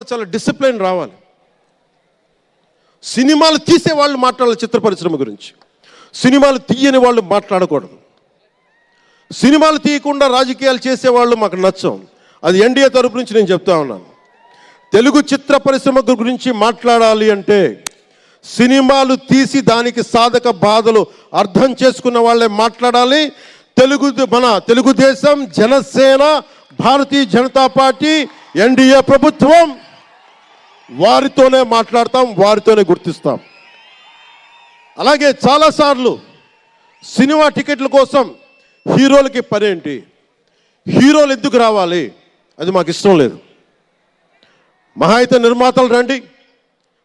చాలా డిసిప్లిన్ రావాలి. సినిమాలు తీసే వాళ్ళు మాట్లాడాలి చిత్ర పరిశ్రమ గురించి, సినిమాలు తీయని వాళ్ళు మాట్లాడకూడదు. సినిమాలు తీయకుండా రాజకీయాలు చేసేవాళ్ళు మాకు నచ్చం. అది ఎన్డీఏ తరపు నుంచి నేను చెప్తా ఉన్నాను. తెలుగు చిత్ర పరిశ్రమ గురించి మాట్లాడాలి అంటే సినిమాలు తీసి దానికి సాధక బాధలు అర్థం చేసుకున్న వాళ్ళే మాట్లాడాలి. మన తెలుగుదేశం, జనసేన, భారతీయ జనతా పార్టీ, ఎన్డీఏ ప్రభుత్వం వారితోనే మాట్లాడతాం, వారితోనే గుర్తిస్తాం. అలాగే చాలాసార్లు సినిమా టికెట్ల కోసం హీరోలకి పనేంటి, హీరోలు ఎందుకు రావాలి, అది మాకు ఇష్టం లేదు. మహా అయితే నిర్మాతలు రండి,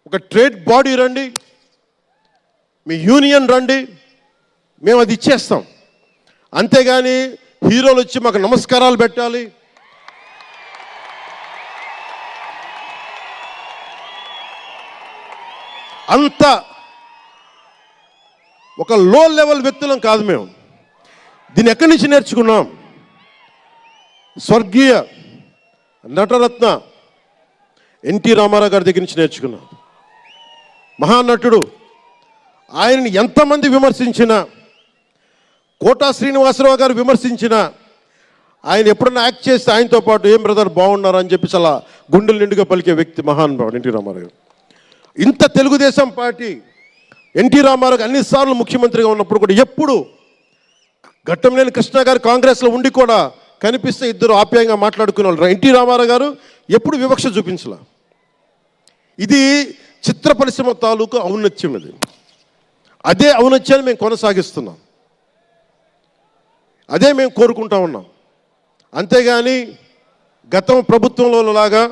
ఒక ట్రేడ్ బాడీ రండి, మీ యూనియన్ రండి, మేము అది ఇచ్చేస్తాం. అంతేగాని హీరోలు వచ్చి మాకు నమస్కారాలు పెట్టాలి, అంత ఒక లో లెవెల్ వ్యక్తులం కాదు మేము. దీన్ని ఎక్కడి నుంచి నేర్చుకున్నాం? స్వర్గీయ నటరత్న ఎన్టీ రామారావు గారి దగ్గర నుంచి నేర్చుకున్నాం. మహానటుడు, ఆయనని ఎంతమంది విమర్శించినా, కోటా శ్రీనివాసరావు గారు విమర్శించినా, ఆయన ఎప్పుడన్నా యాక్ట్ చేస్తే ఆయనతో పాటు ఏం బ్రదర్ బాగున్నారు అని చెప్పి చాలా గుండెలు నిండుగా పలికే వ్యక్తి మహానుభావుడు ఎన్టీ రామారావు గారు. ఇంత తెలుగుదేశం పార్టీ ఎన్టీ రామారావు అన్నిసార్లు ముఖ్యమంత్రిగా ఉన్నప్పుడు కూడా ఎప్పుడు ఘట్టంనేని కృష్ణ గారు కాంగ్రెస్లో ఉండి కూడా కనిపిస్తే ఇద్దరు ఆప్యాయంగా మాట్లాడుకునే వాళ్ళు. ఎన్టీ రామారావు గారు ఎప్పుడు వివక్ష చూపించలా. ఇది చిత్ర పరిశ్రమ తాలూకు ఔన్నత్యం. ఇది అదే ఔన్నత్యాన్ని మేము కొనసాగిస్తున్నాం, అదే మేము కోరుకుంటా ఉన్నాం. అంతేగాని గతం ప్రభుత్వంలో లాగా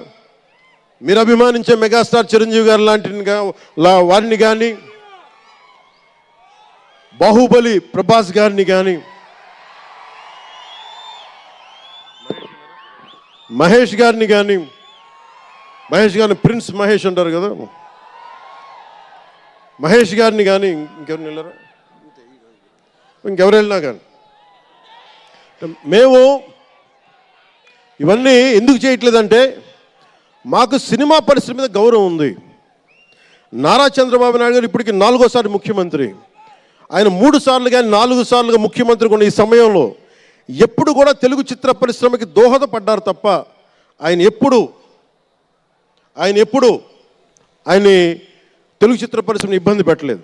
మీరు అభిమానించే మెగాస్టార్ చిరంజీవి గారు లాంటి వారిని కానీ, బాహుబలి ప్రభాస్ గారిని కానీ, మహేష్ గారిని ప్రిన్స్ మహేష్ అంటారు కదా, మహేష్ గారిని కానీ, ఇంకెవరిని వెళ్ళారా, ఇంకెవరు వెళ్ళినా కానీ మేము ఇవన్నీ ఎందుకు చేయట్లేదంటే మాకు సినిమా పరిశ్రమ మీద గౌరవం ఉంది. నారా చంద్రబాబు నాయుడు గారు ఇప్పటికి 4వ సారి ముఖ్యమంత్రి. ఆయన 3 సార్లు కానీ 4 సార్లుగా ముఖ్యమంత్రి ఉన్న ఈ సమయంలో ఎప్పుడు కూడా తెలుగు చిత్ర పరిశ్రమకి దోహదపడ్డారు తప్ప ఆయన ఎప్పుడు తెలుగు చిత్ర పరిశ్రమని ఇబ్బంది పెట్టలేదు.